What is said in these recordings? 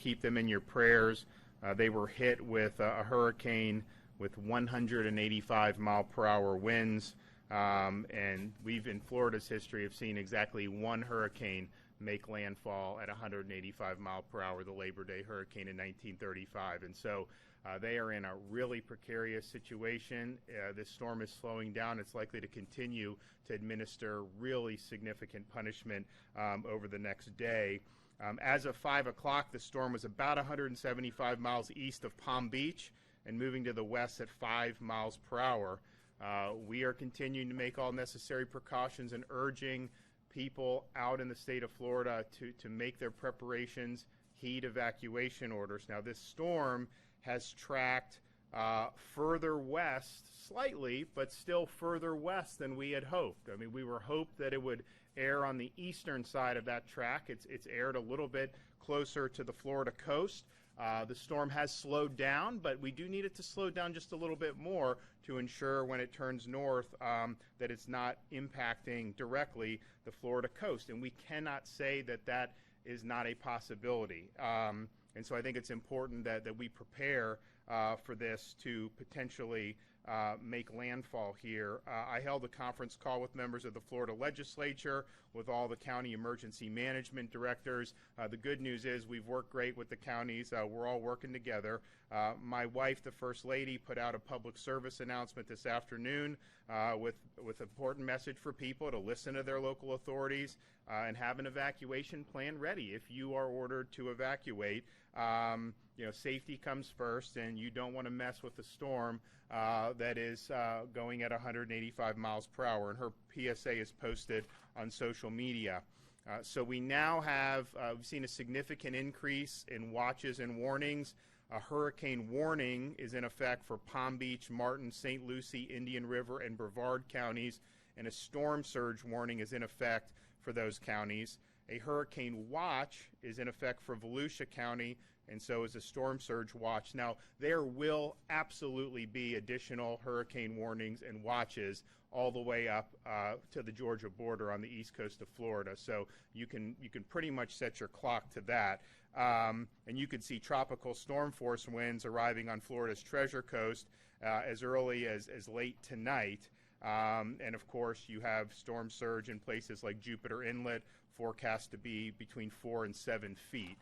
keep them in your prayers. They were hit with a hurricane with 185 mile per hour winds. And we've, in Florida's history, have seen exactly one hurricane make landfall at 185 mile per hour, the Labor Day hurricane in 1935. And so they are in a really precarious situation. This storm is slowing down. It's likely to continue to administer really significant punishment over the next day. As of 5 o'clock, the storm was about 175 miles east of Palm Beach and moving to the west at 5 miles per hour. We are continuing to make all necessary precautions and urging people out in the state of Florida to make their preparations, heed evacuation orders. Now, this storm has tracked further west slightly, but still further west than we had hoped. I mean, we were hoped that it would air on the eastern side of that track. It's aired a little bit closer to the Florida coast. The storm has slowed down, but we do need it to slow down just a little bit more to ensure when it turns north that it's not impacting directly the Florida coast. And we cannot say that that is not a possibility. And so I think it's important that we prepare for this to potentially make landfall here. I held a conference call with members of the Florida legislature, with all the county emergency management directors. The good news is we've worked great with the counties. We're all working together. My wife, the First Lady, put out a public service announcement this afternoon with an important message for people to listen to their local authorities and have an evacuation plan ready if you are ordered to evacuate. Safety comes first, and you don't want to mess with a storm that is going at 185 miles per hour. And her PSA is posted on social media. So we now have we've seen a significant increase in watches and warnings. A hurricane warning is in effect for Palm Beach, Martin, St. Lucie, Indian River, and Brevard counties, and a storm surge warning is in effect for those counties. A hurricane watch is in effect for Volusia County, and so is a storm surge watch. Now, there will absolutely be additional hurricane warnings and watches all the way up to the Georgia border on the east coast of Florida. So you can pretty much set your clock to that. And you could see tropical storm force winds arriving on Florida's Treasure Coast as early as late tonight. And of course, you have storm surge in places like Jupiter Inlet, forecast to be between 4 and 7 feet.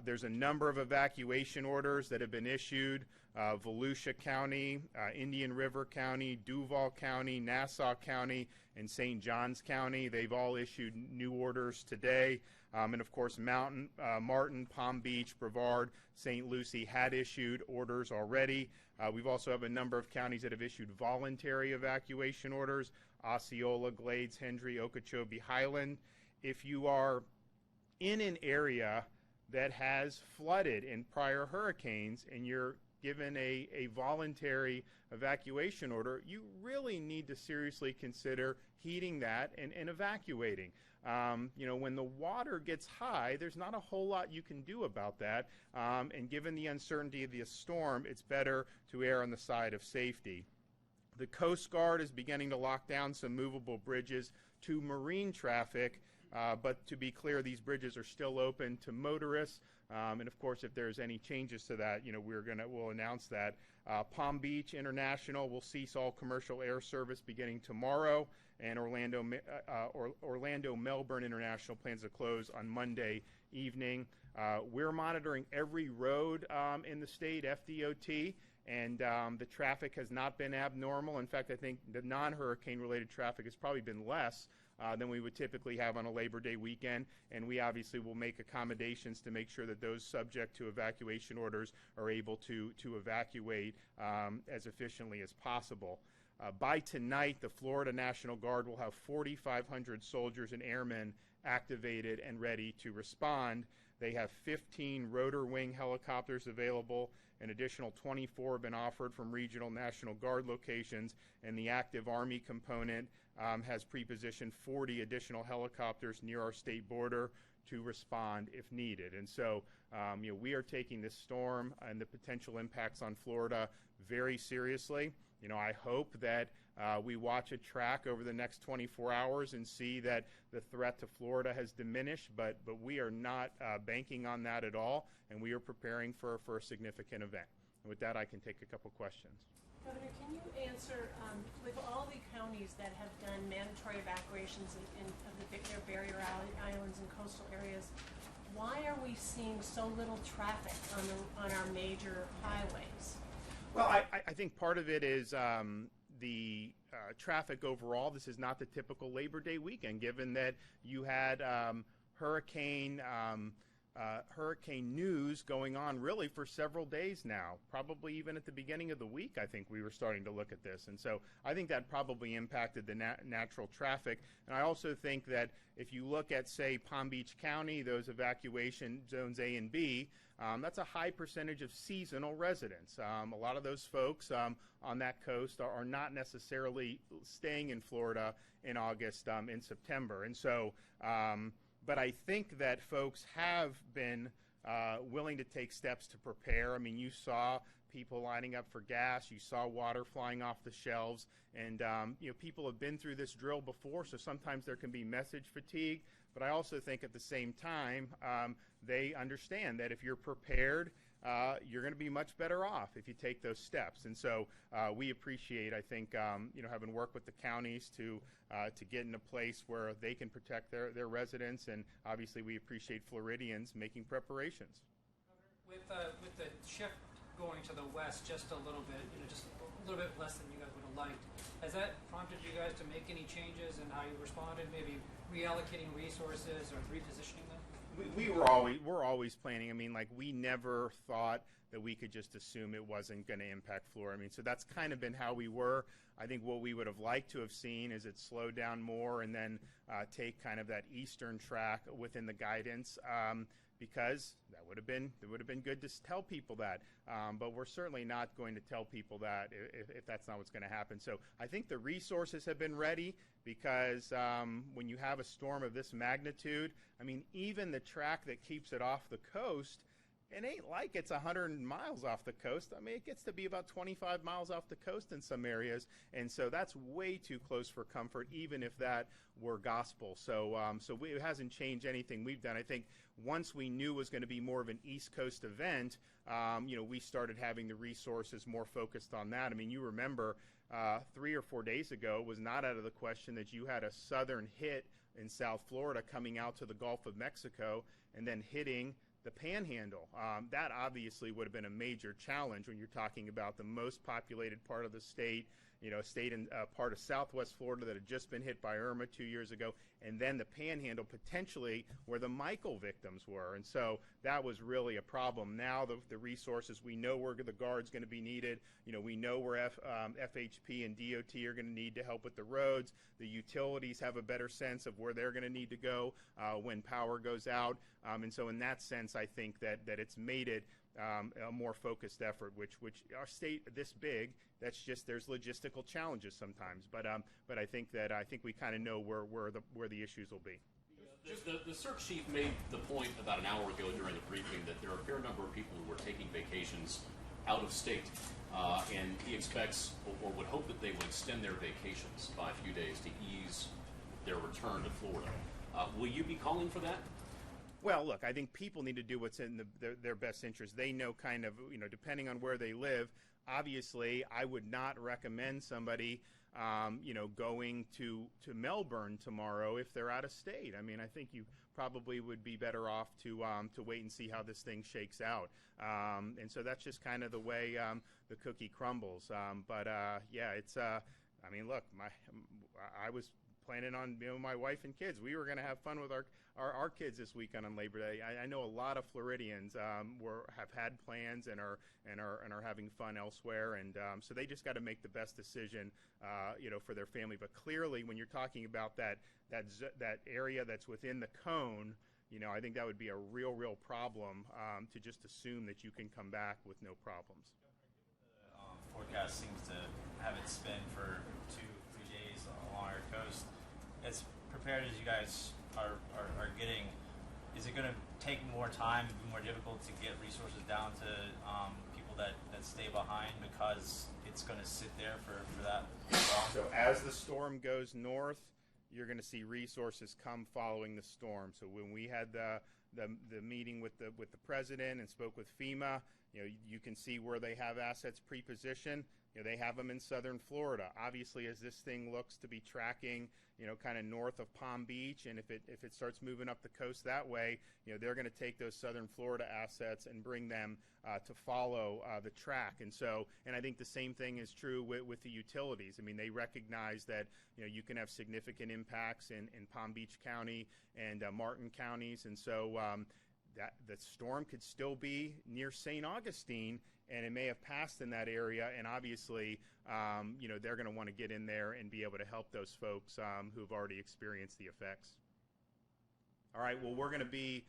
There's a number of evacuation orders that have been issued. Volusia County, Indian River County, Duval County, Nassau County, and St. Johns County. They've all issued new orders today. And of course, Martin, Palm Beach, Brevard, St. Lucie had issued orders already. We've also have a number of counties that have issued voluntary evacuation orders: Osceola, Glades, Hendry, Okeechobee, Highland. If you are in an area that has flooded in prior hurricanes and you're given a voluntary evacuation order, you really need to seriously consider heeding that and evacuating. When the water gets high, there's not a whole lot you can do about that. And given the uncertainty of the storm, it's better to err on the side of safety. The Coast Guard is beginning to lock down some movable bridges to marine traffic. But to be clear, these bridges are still open to motorists. And of course, if there's any changes to that, we'll announce that. Palm Beach International will cease all commercial air service beginning tomorrow, and Orlando Melbourne International plans to close on Monday evening. We're monitoring every road in the state, FDOT, and the traffic has not been abnormal. In fact, I think the non-hurricane related traffic has probably been less than we would typically have on a Labor Day weekend, and we obviously will make accommodations to make sure that those subject to evacuation orders are able to evacuate as efficiently as possible. By tonight, the Florida National Guard will have 4,500 soldiers and airmen activated and ready to respond. They have 15 rotor wing helicopters available. An additional 24 have been offered from regional National Guard locations, and the active Army component has pre-positioned 40 additional helicopters near our state border to respond if needed. And so we are taking this storm and the potential impacts on Florida very seriously. I hope that we watch a track over the next 24 hours and see that the threat to Florida has diminished, but we are not banking on that at all, and we are preparing for a significant event. And with that, I can take a couple questions. Governor, can you answer, with all the counties that have done mandatory evacuations of their barrier islands and coastal areas, why are we seeing so little traffic on our major highways? Well, I think part of it is the traffic overall. This is not the typical Labor Day weekend, given that you had hurricane news going on really for several days now. Probably even at the beginning of the week, I think we were starting to look at this. And so I think that probably impacted the natural traffic. And I also think that if you look at, say, Palm Beach County, those evacuation zones A and B, that's a high percentage of seasonal residents. A lot of those folks on that coast are not necessarily staying in Florida in August and September. And so but I think that folks have been willing to take steps to prepare. I mean, you saw people lining up for gas. You saw water flying off the shelves. And, people have been through this drill before, so sometimes there can be message fatigue. But I also think at the same time, they understand that if you're prepared, you're going to be much better off if you take those steps. And so we appreciate, I think, having worked with the counties to get in a place where they can protect their residents. And obviously we appreciate Floridians making preparations. With the shift going to the west just a little bit, just a little bit less than you guys would have liked, has that prompted you guys to make any changes in how you responded, maybe reallocating resources or repositioning them? We're always planning. I mean, like, we never thought that we could just assume it wasn't going to impact Florida. I mean, so that's kind of been how we were. I think what we would have liked to have seen is it slow down more and then take kind of that eastern track within the guidance. Because it would have been good to tell people that, but we're certainly not going to tell people that if that's not what's going to happen. So I think the resources have been ready because when you have a storm of this magnitude, I mean, even the track that keeps it off the coast, it ain't like it's 100 miles off the coast. I mean, it gets to be about 25 miles off the coast in some areas, and so that's way too close for comfort, even if that were gospel. So, it hasn't changed anything we've done. I think once we knew it was going to be more of an East Coast event, we started having the resources more focused on that. I mean, you remember 3 or 4 days ago, it was not out of the question that you had a southern hit in South Florida coming out to the Gulf of Mexico and then hitting the Panhandle. That obviously would have been a major challenge when you're talking about the most populated part of the state, a state in part of Southwest Florida that had just been hit by Irma 2 years ago, and then the Panhandle potentially where the Michael victims were. And so that was really a problem. Now the resources, we know where the guard's going to be needed. We know where FHP and DOT are going to need to help with the roads. The utilities have a better sense of where they're going to need to go when power goes out. And so in that sense, I think that it's made it a more focused effort, which our state this big, that's just, there's logistical challenges sometimes, but I think we kind of know where the issues will be. The search chief made the point about an hour ago during the briefing that there are a fair number of people who are taking vacations out of state, and he expects or would hope that they would extend their vacations by a few days to ease their return to Florida. Will you be calling for that? Well, look, I think people need to do what's in their best interest. They know kind of, depending on where they live. Obviously, I would not recommend somebody, going to Melbourne tomorrow if they're out of state. I mean, I think you probably would be better off to wait and see how this thing shakes out. And so that's just kind of the way the cookie crumbles. Yeah, it's. I mean, look, I was planning on, my wife and kids. We were going to have fun with our kids this weekend on Labor Day. I know a lot of Floridians have had plans and are having fun elsewhere, and so they just got to make the best decision, for their family. But clearly, when you're talking about that area that's within the cone, I think that would be a real problem to just assume that you can come back with no problems. The forecast seems to have it spin for 2-3 days along our coast. As prepared as you guys are getting, is it going to take more time, be more difficult to get resources down to people that that stay behind because it's going to sit there for that long? So as the storm goes north, you're going to see resources come following the storm. So when we had the meeting with the president and spoke with FEMA, you can see where they have assets pre-positioned. They have them in southern Florida. Obviously, as this thing looks to be tracking, kind of north of Palm Beach, and if it starts moving up the coast that way, they're going to take those southern Florida assets and bring them to follow the track. And I think the same thing is true with the utilities. I mean, they recognize that you can have significant impacts in Palm Beach County and Martin counties, and so that the storm could still be near St. Augustine, and it may have passed in that area, and obviously, they're going to want to get in there and be able to help those folks who've already experienced the effects. All right, well, we're going to be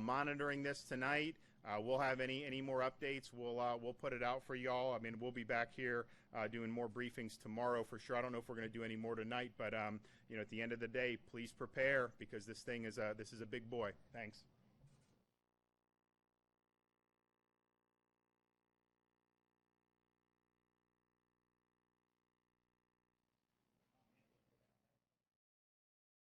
monitoring this tonight. We'll have any more updates. We'll put it out for y'all. I mean, we'll be back here doing more briefings tomorrow for sure. I don't know if we're going to do any more tonight, but at the end of the day, please prepare because this is a big boy. Thanks.